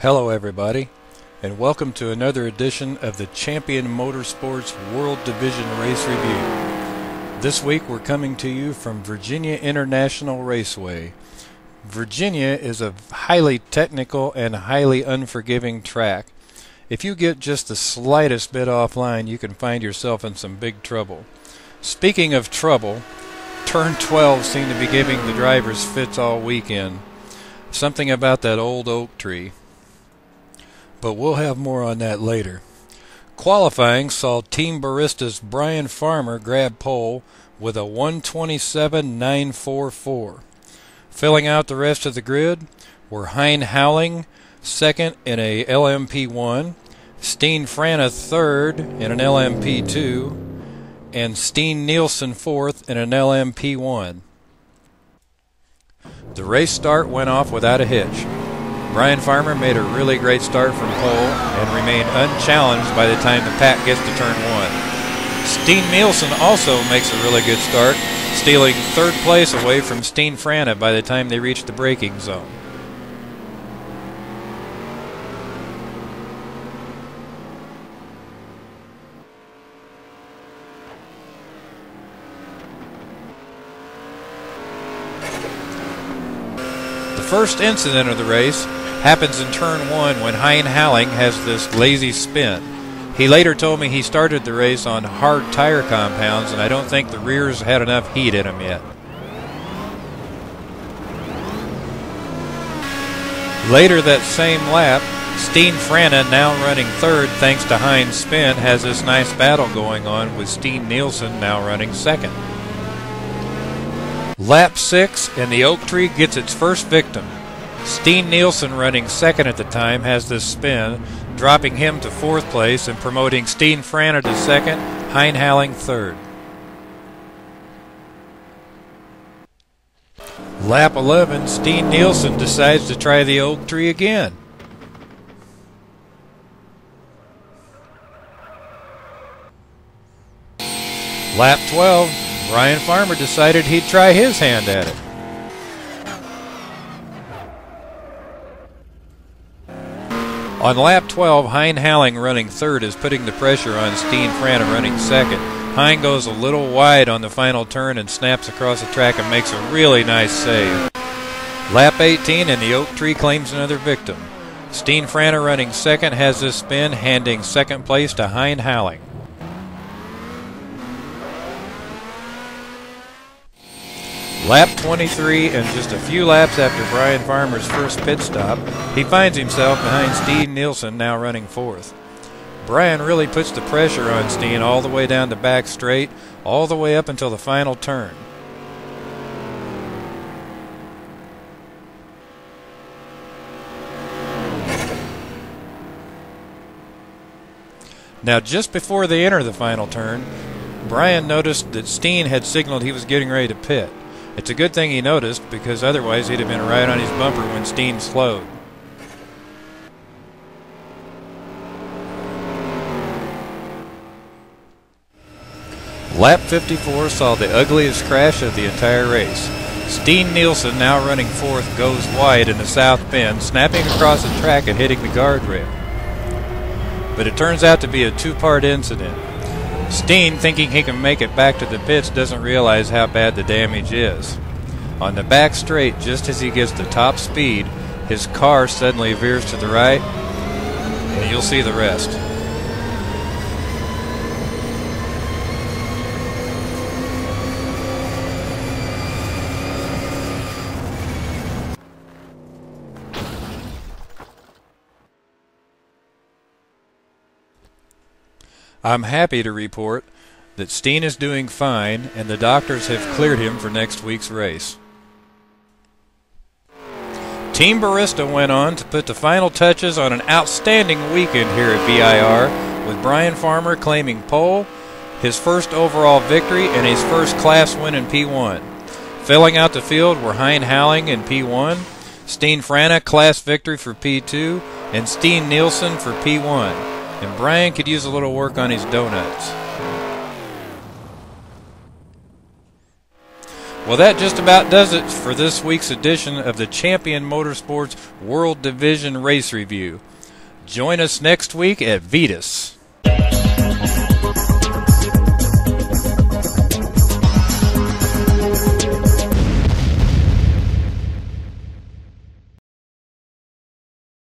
Hello everybody, and welcome to another edition of the Champion Motorsports World Division Race Review. This week we're coming to you from Virginia International Raceway. Virginia is a highly technical and highly unforgiving track. If you get just the slightest bit offline, you can find yourself in some big trouble. Speaking of trouble, Turn 12 seemed to be giving the drivers fits all weekend. Something about that old oak tree. But we'll have more on that later. Qualifying saw Team Barista's Brian Farmer grab pole with a 1:27.944. Filling out the rest of the grid were Hein Howling second in a LMP1, Steen Frana third in an LMP2, and Steen Nielsen fourth in an LMP1. The race start went off without a hitch. Brian Farmer made a really great start from pole and remained unchallenged by the time the pack gets to turn 1. Steen Nielsen also makes a really good start, stealing third place away from Steen Frana by the time they reached the braking zone. The first incident of the race happens in turn 1 when Hein Howling has this lazy spin. He later told me he started the race on hard tire compounds, and I don't think the rears had enough heat in them yet. Later that same lap, Steen Frana, now running third thanks to Hein's spin, has this nice battle going on with Steen Nielsen now running second. Lap 6 and the oak tree gets its first victim. Steen Nielsen, running second at the time, has this spin, dropping him to fourth place and promoting Steen Frana to second, Hein Howling third. Lap 11, Steen Nielsen decides to try the oak tree again. Lap 12, Brian Farmer decided he'd try his hand at it. On lap 12, Hein Howling running third is putting the pressure on Steen Frana running second. Hein goes a little wide on the final turn and snaps across the track and makes a really nice save. Lap 18 and the oak tree claims another victim. Steen Frana running second has this spin, handing second place to Hein Howling. Lap 23, and just a few laps after Brian Farmer's first pit stop, he finds himself behind Steen Nielsen, now running fourth. Brian really puts the pressure on Steen all the way down the back straight, all the way up until the final turn. Now, just before they enter the final turn, Brian noticed that Steen had signaled he was getting ready to pit. It's a good thing he noticed, because otherwise he'd have been right on his bumper when Steen slowed. Lap 54 saw the ugliest crash of the entire race. Steen Nielsen, now running fourth, goes wide in the south bend, snapping across the track and hitting the guardrail. But it turns out to be a two-part incident. Steen, thinking he can make it back to the pits, doesn't realize how bad the damage is. On the back straight, just as he gets to top speed, his car suddenly veers to the right, and you'll see the rest. I'm happy to report that Steen is doing fine, and the doctors have cleared him for next week's race. Team Barista went on to put the final touches on an outstanding weekend here at VIR, with Brian Farmer claiming pole, his first overall victory, and his first class win in P1. Filling out the field were Hein Howling in P1, Steen Frana class victory for P2, and Steen Nielsen for P1. And Brian could use a little work on his donuts. Well, that just about does it for this week's edition of the Champion Motorsports World Division Race Review. Join us next week at Vetus.